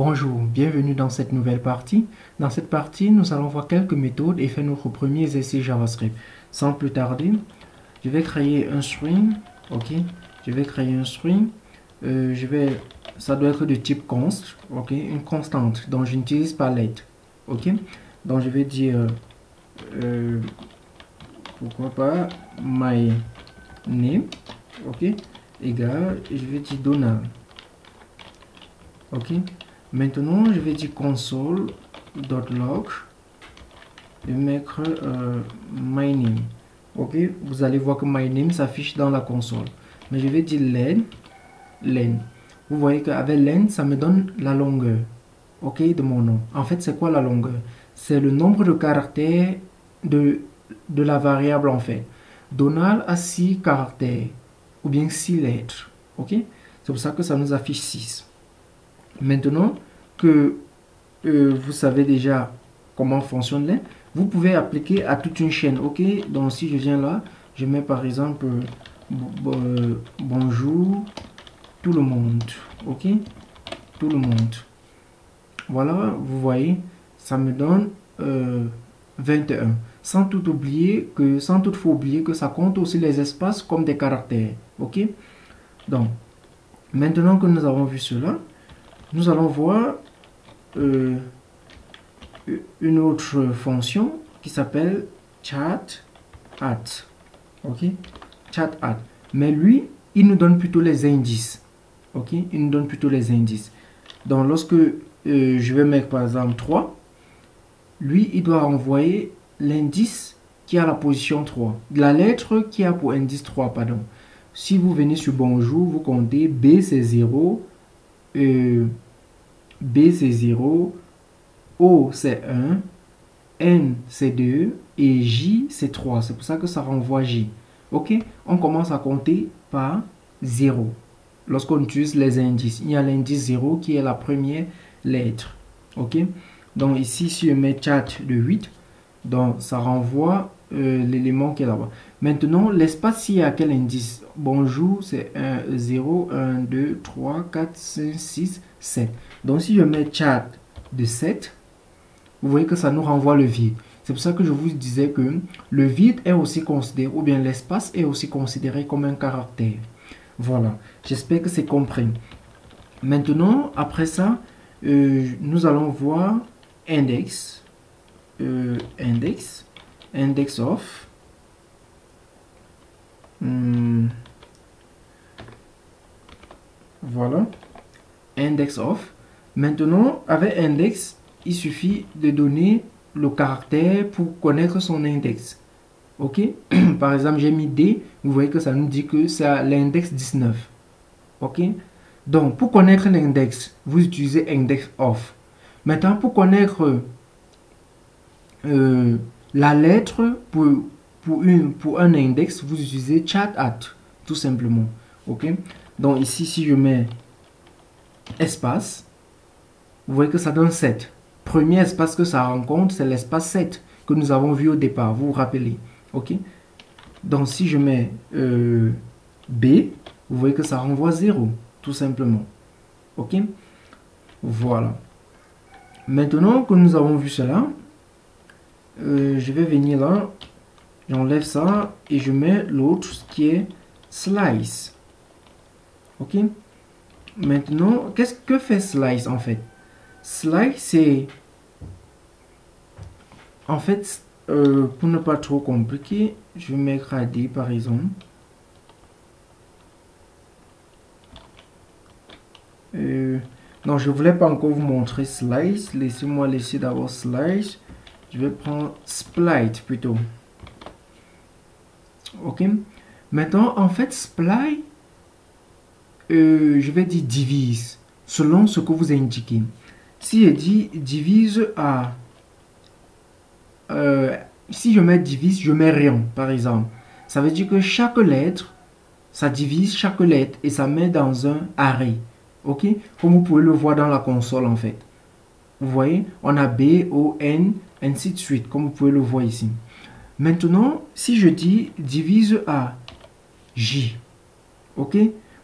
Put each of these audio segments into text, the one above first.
Bonjour, bienvenue dans cette nouvelle partie. Dans cette partie, nous allons voir quelques méthodes et faire notre premier essai JavaScript. Sans plus tarder, je vais créer un string. Ok, je vais créer un string. Ça doit être de type const. Ok, une constante dont je n'utilise pas let. Ok, donc je vais dire pourquoi pas my name. Ok, égal, je vais dire Donald. Ok. Maintenant, je vais dire console.log et mettre my name. Ok, vous allez voir que my name s'affiche dans la console. Mais je vais dire len. Vous voyez qu'avec len, ça me donne la longueur. Ok, de mon nom. En fait, c'est quoi la longueur? C'est le nombre de caractères de la variable en fait. Donald a 6 caractères ou bien 6 lettres. Ok, c'est pour ça que ça nous affiche 6. Maintenant que vous savez déjà comment fonctionne len, vous pouvez appliquer à toute une chaîne. Ok, donc si je viens là, je mets par exemple bonjour tout le monde. Ok, tout le monde. Voilà, vous voyez, ça me donne 21. Sans toutefois oublier que ça compte aussi les espaces comme des caractères. Ok, donc maintenant que nous avons vu cela, nous allons voir une autre fonction qui s'appelle chat at. Ok, chat at. Mais lui, il nous donne plutôt les indices. Ok, il nous donne plutôt les indices. Donc lorsque je vais mettre par exemple 3, lui, il doit envoyer l'indice qui a la position 3. La lettre qui a pour indice 3, pardon. Si vous venez sur bonjour, vous comptez B c'est 0, B c'est 0, O c'est 1, N c'est 2 et J c'est 3. C'est pour ça que ça renvoie J. Ok, on commence à compter par 0. Lorsqu'on utilise les indices, il y a l'indice 0 qui est la première lettre. Ok, donc ici, si je mets chat de 8, donc ça renvoie l'élément qui est là-bas. Maintenant, l'espace, il y a quel indice? Bonjour, c'est 1, 0, 1, 2, 3, 4, 5, 6, 7. Donc si je mets chat de 7, vous voyez que ça nous renvoie le vide. C'est pour ça que je vous disais que le vide est aussi considéré, ou bien l'espace est aussi considéré comme un caractère. Voilà, j'espère que c'est compris. Maintenant, après ça, nous allons voir index, index of, voilà, index of. Maintenant, avec index, il suffit de donner le caractère pour connaître son index. Ok, par exemple, j'ai mis D, vous voyez que ça nous dit que c'est l'index 19. Ok, donc pour connaître l'index, vous utilisez index of. Maintenant, pour connaître la lettre pour un index, vous utilisez chat at, tout simplement. Ok, donc ici, si je mets espace, vous voyez que ça donne 7. Premier espace que ça rencontre, c'est l'espace 7 que nous avons vu au départ, vous vous rappelez. Ok, donc si je mets B, vous voyez que ça renvoie 0, tout simplement. Ok, voilà. Maintenant que nous avons vu cela, je vais venir là, j'enlève ça et je mets l'autre qui est slice. Ok, maintenant qu'est-ce que fait slice en fait? Slice c'est en fait pour ne pas trop compliquer, je vais mettre AD par exemple. Non, je voulais pas encore vous montrer slice. Laissez-moi laisser d'abord slice. Je vais prendre split plutôt. Ok. Maintenant, en fait, split, je vais dire divise selon ce que vous indiquez. Si je dis divise à si je mets divise, je mets rien, par exemple. Ça veut dire que chaque lettre, ça divise chaque lettre et ça met dans un array. Ok, comme vous pouvez le voir dans la console en fait. Vous voyez, on a B, O, N, ainsi de suite, comme vous pouvez le voir ici. Maintenant, si je dis divise à J, ok,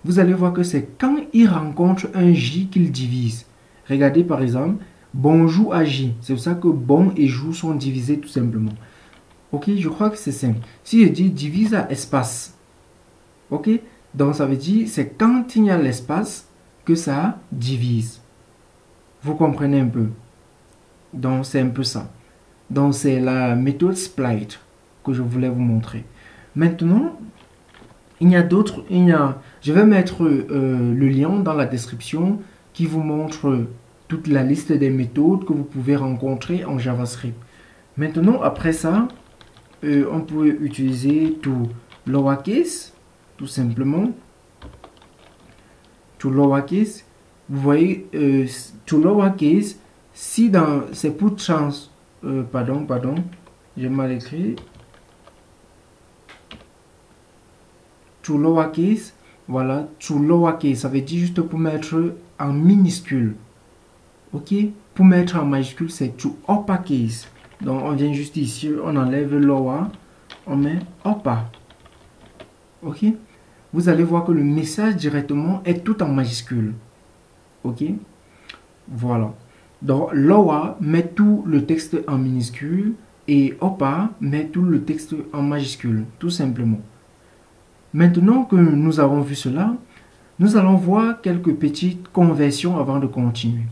vous allez voir que c'est quand il rencontre un J qu'il divise. Regardez par exemple, bonjour à J. C'est pour ça que bon et jour sont divisés tout simplement. Ok, je crois que c'est simple. Si je dis divise à espace, ok, donc ça veut dire c'est quand il y a l'espace que ça divise. Vous comprenez un peu? Donc c'est un peu ça. Donc c'est la méthode split que je voulais vous montrer. Maintenant, il y a d'autres. Je vais mettre le lien dans la description qui vous montre toute la liste des méthodes que vous pouvez rencontrer en JavaScript. Maintenant, après ça, on peut utiliser tout lowercase, tout simplement. Tout lowercase. Vous voyez, tout lowercase, si dans c'est pour chance, pardon, j'ai mal écrit. To lowercase, voilà, to lowercase, ça veut dire juste pour mettre en minuscule. Ok, pour mettre en majuscule, c'est to uppercase. Donc, on vient juste ici, on enlève lower, on met upper. Ok, vous allez voir que le message directement est tout en majuscule. Ok, voilà. Donc, lower met tout le texte en minuscule et upper met tout le texte en majuscule, tout simplement. Maintenant que nous avons vu cela, nous allons voir quelques petites conversions avant de continuer.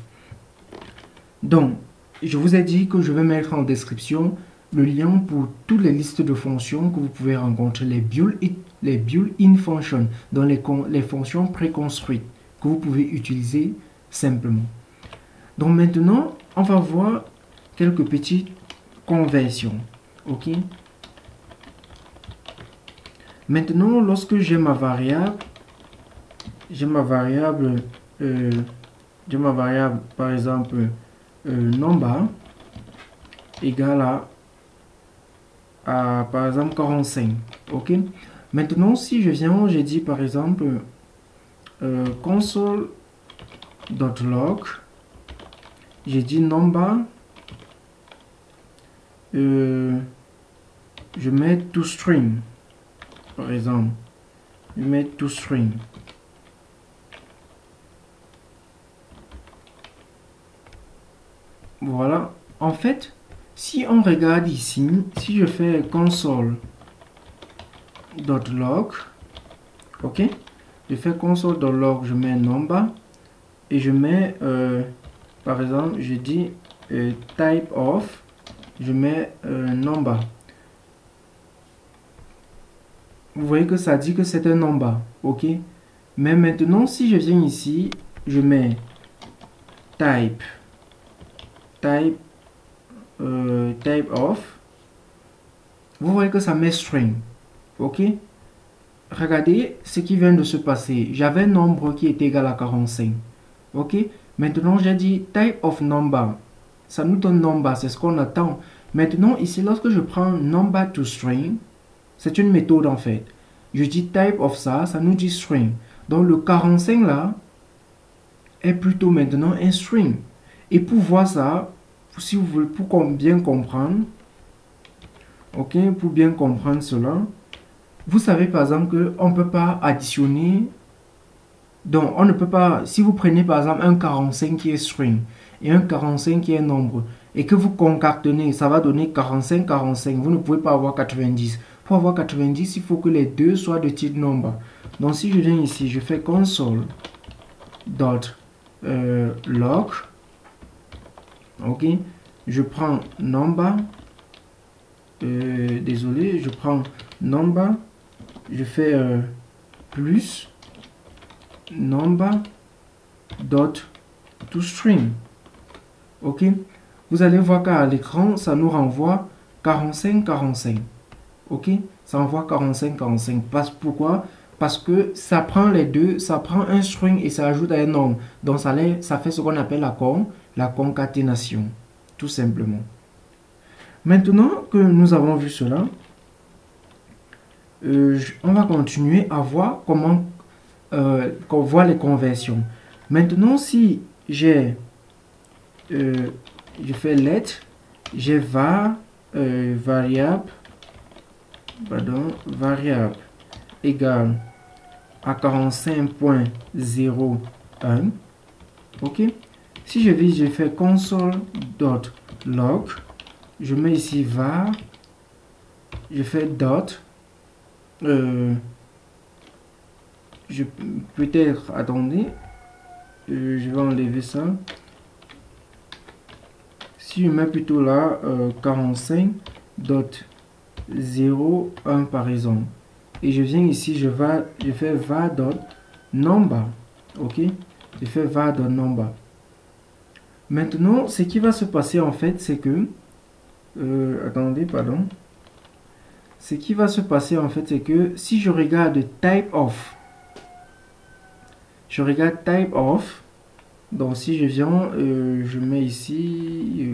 Donc, je vous ai dit que je vais mettre en description le lien pour toutes les listes de fonctions que vous pouvez rencontrer, les built-in functions, dans les fonctions préconstruites que vous pouvez utiliser simplement. Donc maintenant, on va voir quelques petites conversions. Ok? Maintenant, lorsque j'ai ma variable, par exemple number égale à par exemple 45. Ok. Maintenant, si je viens, je dis par exemple console.log, j'ai dit number, je mets toString. Par exemple, je mets toString. Voilà. En fait, si on regarde ici, si je fais console.log, ok, je fais console.log, je mets number et je mets, par exemple, je dis type of, je mets number. Vous voyez que ça dit que c'est un number, ok. Mais maintenant, si je viens ici, je mets type of, vous voyez que ça met string, ok. Regardez ce qui vient de se passer. J'avais un nombre qui est égal à 45, ok. Maintenant, j'ai dit type of number, ça nous donne number, c'est ce qu'on attend. Maintenant, ici, lorsque je prends number to string, c'est une méthode en fait. Je dis type of ça, ça nous dit string. Donc le 45 là est plutôt maintenant un string. Et pour voir ça, si vous voulez, pour bien comprendre, ok, pour bien comprendre cela, vous savez par exemple qu'on ne peut pas additionner. Donc on ne peut pas, si vous prenez par exemple un 45 qui est string et un 45 qui est nombre, et que vous concatenez, ça va donner 45, 45. Vous ne pouvez pas avoir 90. Pour avoir 90, il faut que les deux soient de type number. Donc si je viens ici, je fais console.log, ok, je prends number, désolé, je prends number, je fais plus number dot to string, ok. Vous allez voir qu'à l'écran, ça nous renvoie 45, 45. Ok, ça envoie 45, 45. Pourquoi? Parce que ça prend les deux, ça prend un string et ça ajoute à un nombre. Donc ça fait ce qu'on appelle la concaténation, tout simplement. Maintenant que nous avons vu cela, on va continuer à voir comment qu'on voit les conversions. Maintenant, si j'ai je fais let, j'ai variable égale à 45.01, ok. Si je fais console.log, je mets ici var, je fais dot, peut-être, attendez, je vais enlever ça. Si je mets plutôt là 45.01 par exemple, et je viens ici, je fais var.number, ok, je fais var.number. Maintenant, ce qui va se passer en fait, c'est que attendez, pardon. Ce qui va se passer en fait, c'est que si je regarde type_of, donc si je viens, je mets ici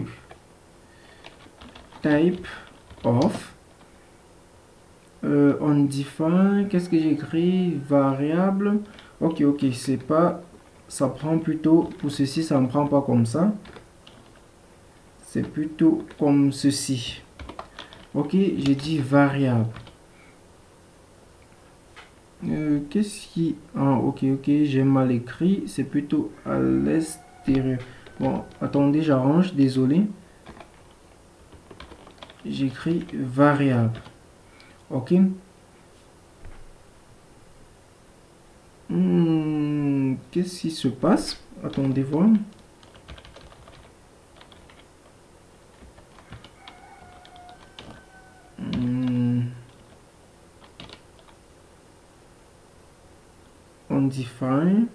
type_of, on define, qu'est-ce que j'écris, variable, ok, c'est pas, ça prend plutôt, pour ceci, ça ne prend pas comme ça, c'est plutôt comme ceci. Ok, j'ai dit variable. Qu'est-ce qui... Ah, ok, j'ai mal écrit. C'est plutôt à l'extérieur. Bon, attendez, j'arrange, désolé. J'écris variable. Ok. Qu'est-ce qui se passe? Attendez voir. On define.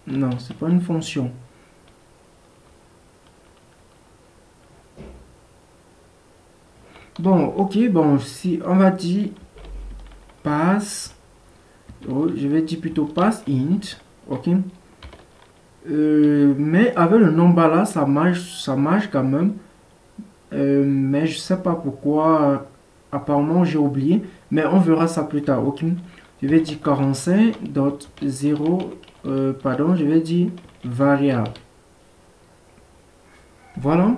Non, c'est pas une fonction. Bon, ok, bon, si on va dire pass, je vais dire plutôt pass int, ok. Mais avec le number là, ça marche quand même. Mais je sais pas pourquoi. Apparemment, j'ai oublié. Mais on verra ça plus tard, ok. Je vais dire 45.0, pardon, je vais dire variable. Voilà.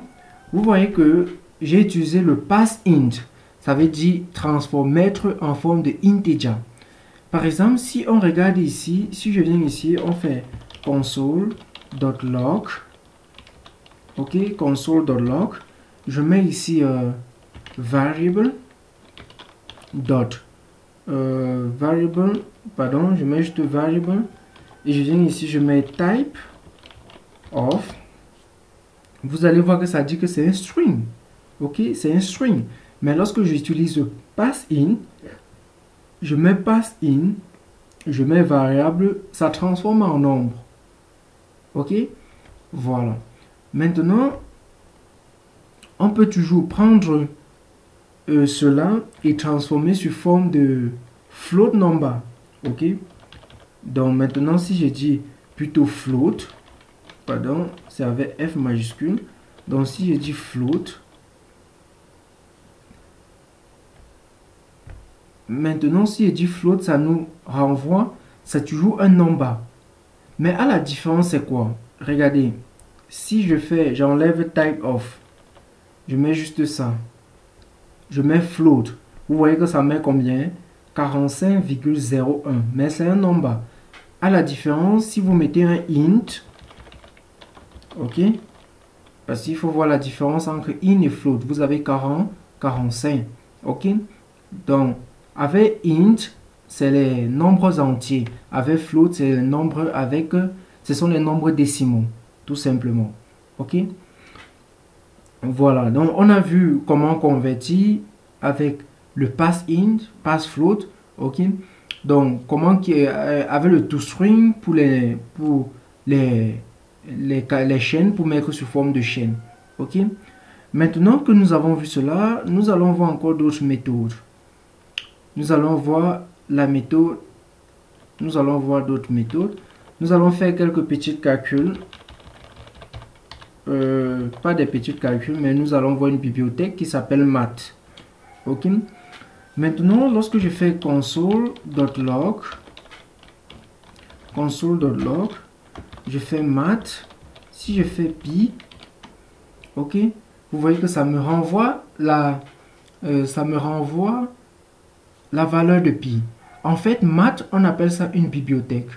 Vous voyez que j'ai utilisé le pass int. Ça veut dire transformer, mettre en forme de integer. Par exemple, si on regarde ici, si je viens ici, on fait console.log. Ok, console.log. Je mets ici variable. Variable, pardon, je mets juste variable. Et je viens ici, je mets type of. Vous allez voir que ça dit que c'est un string. Ok, c'est un string. Mais lorsque j'utilise pass in, je mets pass in, je mets variable, ça transforme en nombre. Ok, voilà. Maintenant, on peut toujours prendre cela et transformer sous forme de float number. Ok, donc maintenant, si je dis plutôt float, pardon, c'est avec F majuscule. Donc si je dis float, maintenant si je dis float, ça nous renvoie, c'est toujours un number. Mais à la différence, c'est quoi? Regardez, si je fais, j'enlève type of, je mets juste ça, je mets float, vous voyez que ça met combien? 45,01, mais c'est un number. À la différence, si vous mettez un int, ok, parce qu'il faut voir la différence entre int et float. Vous avez 40, 45. Ok. Donc, avec int, c'est les nombres entiers. Avec float, c'est les nombres avec... Ce sont les nombres décimaux. Tout simplement. Ok. Voilà. Donc, on a vu comment convertir avec le pass int, pass float. Ok. Donc, comment avec le toString pour les chaînes, pour mettre sous forme de chaîne. Ok. Maintenant que nous avons vu cela, nous allons voir encore d'autres méthodes. Nous allons voir la méthode. Nous allons voir d'autres méthodes. Nous allons faire quelques petits calculs. Pas des petits calculs, mais nous allons voir une bibliothèque qui s'appelle math. Ok. Maintenant, lorsque je fais console.log, je fais math. Si je fais pi, ok, vous voyez que ça me renvoie la valeur de pi. En fait, math, on appelle ça une bibliothèque.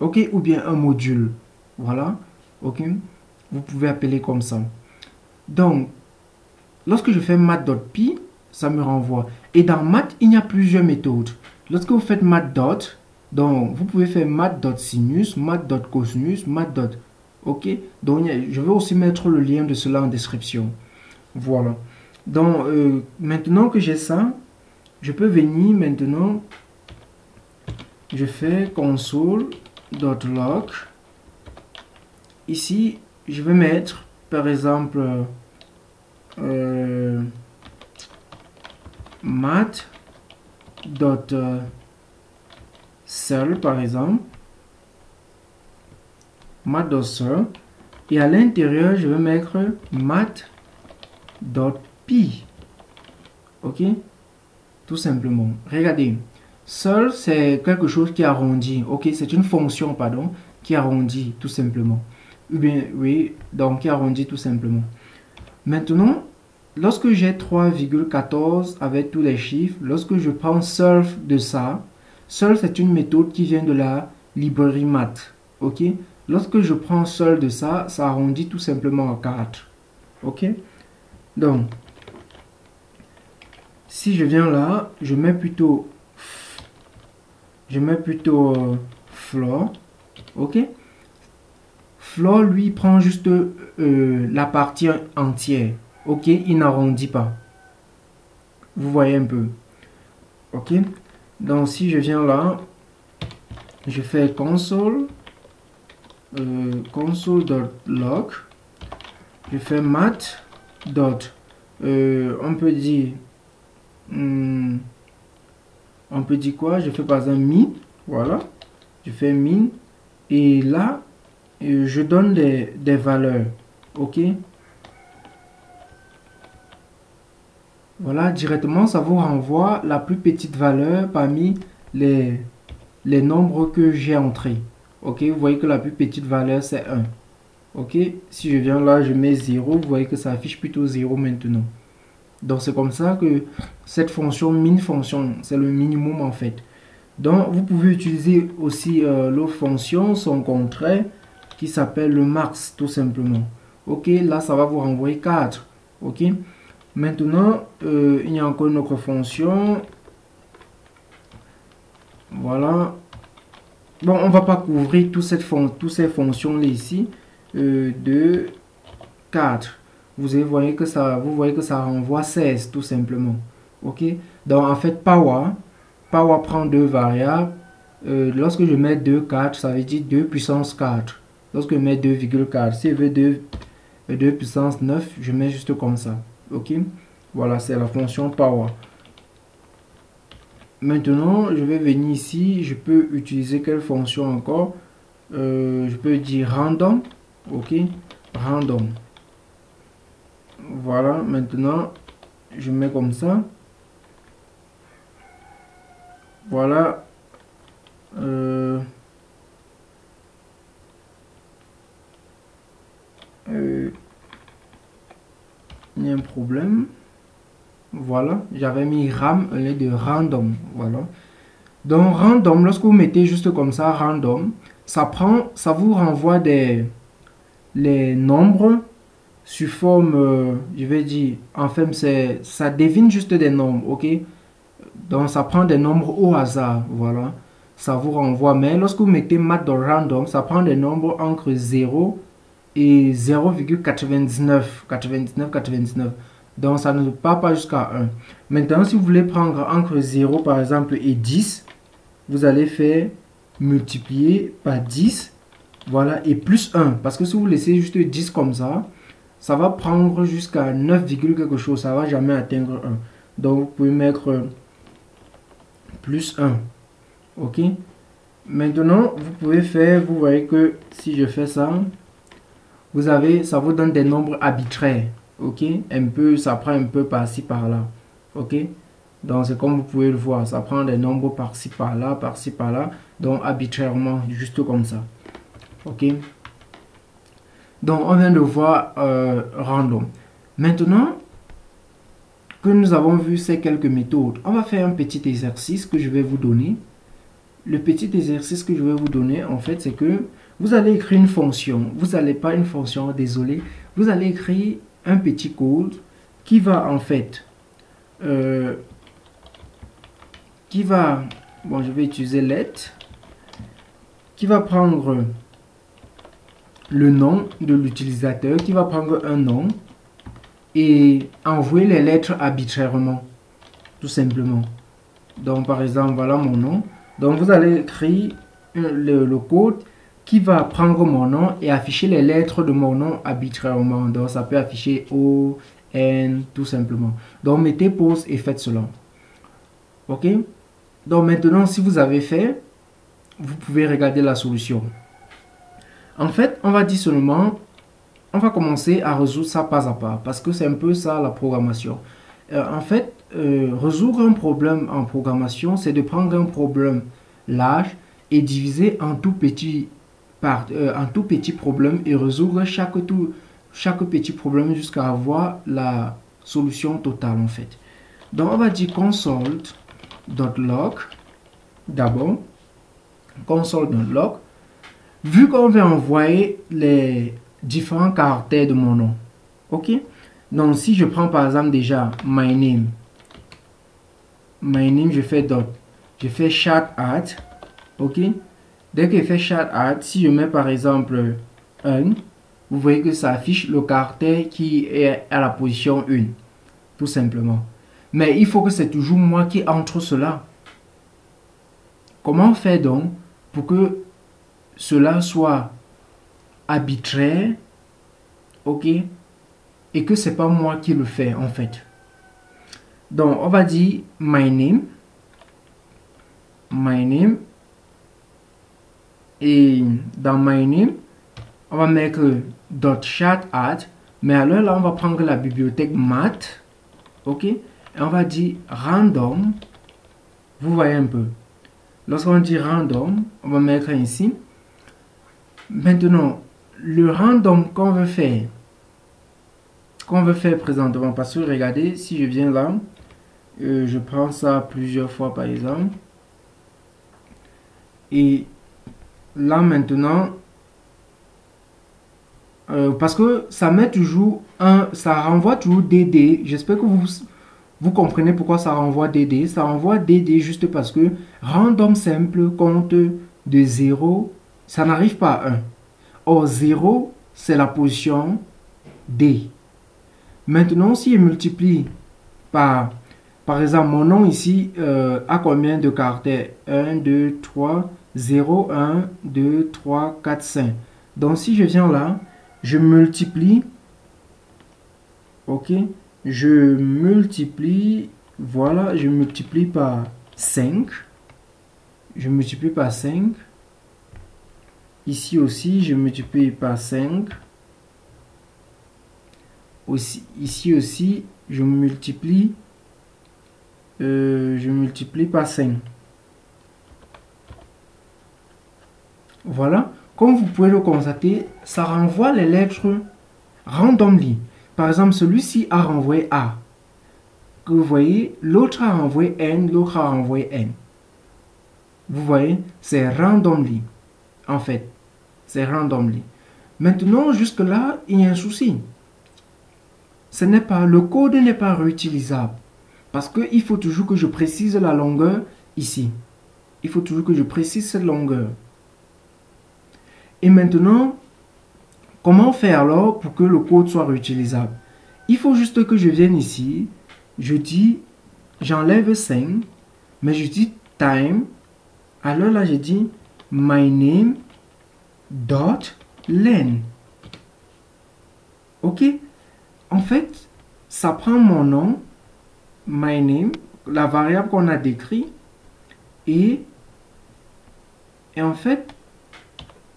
ok, ou bien un module, voilà, ok, vous pouvez appeler comme ça. Donc, lorsque je fais math.py, ça me renvoie. Et dans math, il y a plusieurs méthodes. Lorsque vous faites math. Donc, vous pouvez faire math.sinus, math.cosinus, math. Ok, donc je vais aussi mettre le lien de cela en description. Voilà. Donc, maintenant que j'ai ça, je peux venir maintenant, je fais console.log. Ici, je vais mettre, par exemple, math.seul, par exemple. Math.seul. Et à l'intérieur, je vais mettre math.py. Ok? Tout simplement. Regardez. Seul, c'est quelque chose qui arrondit. Ok? C'est une fonction, pardon, qui arrondit, tout simplement. Ou bien, oui, donc qui arrondit tout simplement. Maintenant, lorsque j'ai 3,14 avec tous les chiffres, lorsque je prends solve de ça, solve c'est une méthode qui vient de la librairie math. Ok? Lorsque je prends solve de ça, ça arrondit tout simplement à 4. Ok? Donc, si je viens là, je mets plutôt floor. Ok? Floor, lui, prend juste la partie entière. Ok? Il n'arrondit pas. Vous voyez un peu. Ok? Donc, si je viens là, je fais console.log. Je fais math. On peut dire quoi? Je fais par exemple min. Voilà. Je fais min. Et là, je donne des valeurs. Ok? Voilà, directement, ça vous renvoie la plus petite valeur parmi les nombres que j'ai entrés. Ok? Vous voyez que la plus petite valeur, c'est 1. Ok? Si je viens là, je mets 0. Vous voyez que ça affiche plutôt 0 maintenant. Donc, c'est comme ça que cette fonction min fonctionne. C'est le minimum en fait. Donc, vous pouvez utiliser aussi l'autre fonction, son contraire, qui s'appelle le max, tout simplement. Ok, là, ça va vous renvoyer 4. Ok, maintenant, il y a encore une autre fonction. Voilà. Bon, on va pas couvrir toutes ces fonctions-là ici. De 4. Vous voyez que ça renvoie 16, tout simplement. Ok, donc en fait, power prend deux variables. Lorsque je mets 2, 4, ça veut dire 2 puissance 4. Lorsque je mets 2,4, si je veux 2 puissance 9, je mets juste comme ça. Ok, voilà, c'est la fonction power. Maintenant, je vais venir ici, je peux utiliser quelle fonction encore? Je peux dire random. Ok, random. Voilà, maintenant, je mets comme ça. Voilà. Il y a un problème. Voilà, j'avais mis RAM au lieu de random. Voilà. Donc random, lorsque vous mettez juste comme ça, random, ça vous renvoie les nombres sous forme, je vais dire, en fait, ça devine juste des nombres, ok? Donc ça prend des nombres au hasard, voilà. Ça vous renvoie, mais lorsque vous mettez math dans random, ça prend des nombres entre 0 et 0,99, 99. Donc ça ne part pas jusqu'à 1. Maintenant, si vous voulez prendre entre 0 par exemple et 10, vous allez faire multiplier par 10, voilà, et plus 1. Parce que si vous laissez juste 10 comme ça, ça va prendre jusqu'à 9, quelque chose. Ça va jamais atteindre 1. Donc vous pouvez mettre plus 1. Ok. Maintenant, vous pouvez faire, vous voyez que si je fais ça, ça vous donne des nombres arbitraires. Ok, ça prend un peu par-ci par-là. Ok, donc c'est comme vous pouvez le voir, ça prend des nombres par-ci par-là, donc arbitrairement, juste comme ça. Ok, donc on vient de voir random. Maintenant que nous avons vu ces quelques méthodes, on va faire un petit exercice que je vais vous donner. le petit exercice que je vais vous donner, en fait, c'est que vous allez écrire une fonction. Vous n'allez pas une fonction, désolé. Vous allez écrire un petit code qui va, en fait, bon, je vais utiliser let, qui va prendre le nom de l'utilisateur, qui va prendre un nom et envoyer les lettres arbitrairement, tout simplement. Donc, par exemple, voilà mon nom. Donc, vous allez écrire le code qui va prendre mon nom et afficher les lettres de mon nom arbitrairement. Donc, ça peut afficher O, N, tout simplement. Donc, mettez pause et faites cela. OK? Donc, maintenant, si vous avez fait, vous pouvez regarder la solution. En fait, on va dire seulement, on va commencer à résoudre ça pas à pas, parce que c'est un peu ça la programmation. En fait, résoudre un problème en programmation, c'est de prendre un problème large et diviser en tout petit problème et résoudre chaque petit problème jusqu'à avoir la solution totale en fait. Donc on va dire console.log d'abord, console.log, vu qu'on va envoyer les différents caractères de mon nom. Ok, donc si je prends par exemple déjà my name, je fais dot, je fais chat at. Ok, dès que je fais chat at, si je mets par exemple 1, vous voyez que ça affiche le caractère qui est à la position 1, tout simplement. Mais il faut que c'est toujours moi qui entre cela. Comment faire donc pour que cela soit arbitraire, ok, et que c'est pas moi qui le fais en fait. Donc on va dire my name, et dans my name on va mettre .chat at, mais alors là on va prendre la bibliothèque math, ok, et on va dire random. Vous voyez un peu, lorsqu'on dit random, on va mettre ici. Maintenant le random qu'on veut faire présentement, parce que regardez, si je viens là, je prends ça plusieurs fois par exemple, et là maintenant, parce que ça met toujours ça renvoie toujours DD. J'espère que vous comprenez pourquoi ça renvoie DD. Ça renvoie DD juste parce que random simple compte de 0, ça n'arrive pas à 1. Or 0, c'est la position D. Maintenant, si je multiplie par exemple, mon nom ici a combien de caractères? 1, 2, 3, 0, 1, 2, 3, 4, 5. Donc, si je viens là, je multiplie, ok, je multiplie, voilà, je multiplie par 5. Je multiplie par 5. Ici aussi, je multiplie par 5. Ici aussi, je multiplie par 5. Voilà, comme vous pouvez le constater, ça renvoie les lettres randomly. Par exemple, celui-ci a renvoyé A. Que vous voyez, l'autre a renvoyé N, l'autre a renvoyé N. Vous voyez, c'est randomly. En fait, c'est randomly. Maintenant, jusque-là, il y a un souci. Le code n'est pas réutilisable. Parce qu'il faut toujours que je précise la longueur ici. Il faut toujours que je précise cette longueur. Et maintenant, comment faire alors pour que le code soit réutilisable? Il faut juste que je vienne ici. Je dis, j'enlève 5. Mais je dis time. Alors là, je dis my name dot len. Ok? En fait, ça prend mon nom, my name, la variable qu'on a décrit, et en fait,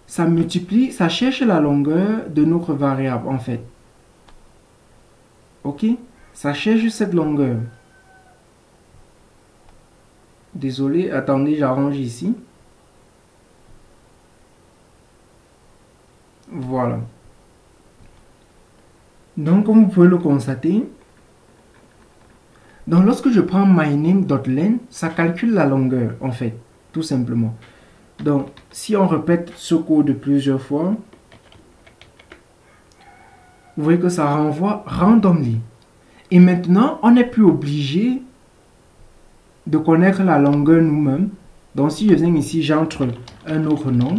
ça multiplie, ça cherche la longueur de notre variable, en fait. Ok? Ça cherche cette longueur. Désolé, attendez, j'arrange ici. Voilà. Donc, comme vous pouvez le constater, donc lorsque je prends myname.len, ça calcule la longueur, en fait. tout simplement. Donc, si on répète ce code plusieurs fois, vous voyez que ça renvoie randomly. Et maintenant, on n'est plus obligé de connaître la longueur nous-mêmes. Donc, si je viens ici, j'entre un autre nom,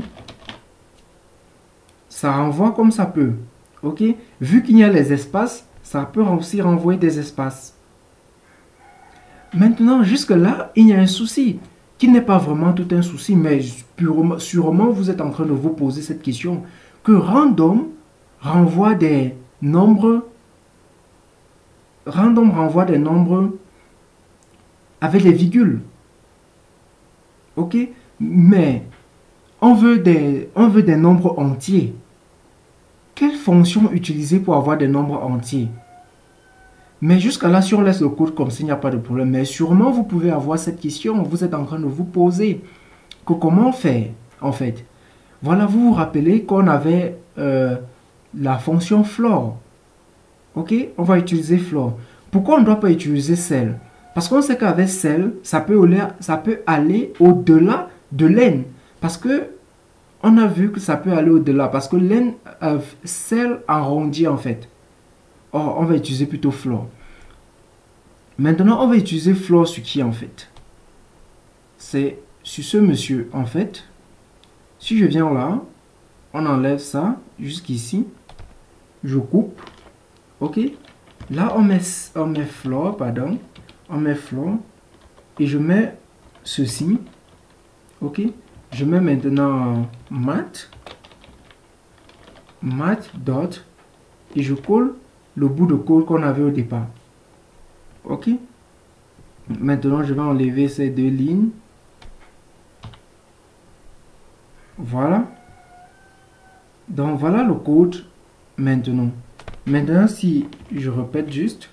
ça renvoie comme ça peut. Ok? Vu qu'il y a les espaces, ça peut aussi renvoyer des espaces. Maintenant, jusque-là, il y a un souci, qui n'est pas vraiment tout un souci, mais sûrement vous êtes en train de vous poser cette question, que random renvoie des nombres, avec les virgules. Ok? Mais on veut des nombres entiers. Quelle fonction utiliser pour avoir des nombres entiers? Mais jusqu'à là, si on laisse le code comme ça, il n'y a pas de problème. Mais sûrement, vous pouvez avoir cette question. Vous êtes en train de vous poser que comment faire, en fait. Voilà, vous vous rappelez qu'on avait la fonction floor. Ok? On va utiliser floor. Pourquoi on ne doit pas utiliser cell? Parce qu'on sait qu'avec cell, ça peut aller au-delà de len. Parce que on a vu que ça peut aller au-delà. Parce que len, cell arrondit en fait. Or, on va utiliser plutôt floor. Maintenant, on va utiliser floor sur qui en fait? C'est sur ce monsieur en fait. Si je viens là, on enlève ça jusqu'ici. Je coupe. Ok? Là, on met floor, pardon. On met floor. Et je mets ceci. Ok? Je mets maintenant mat. Mat dot. Et je colle le bout de code qu'on avait au départ. Ok? Maintenant, je vais enlever ces deux lignes. Voilà. Donc, voilà le code maintenant. Maintenant, si je répète juste,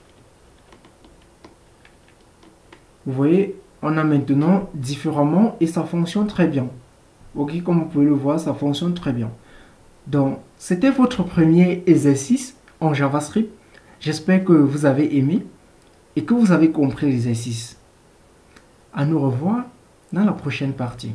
vous voyez, on a maintenant différemment et ça fonctionne très bien. Ok, comme vous pouvez le voir, ça fonctionne très bien. Donc, c'était votre premier exercice en JavaScript. J'espère que vous avez aimé et que vous avez compris l'exercice. À nous revoir dans la prochaine partie.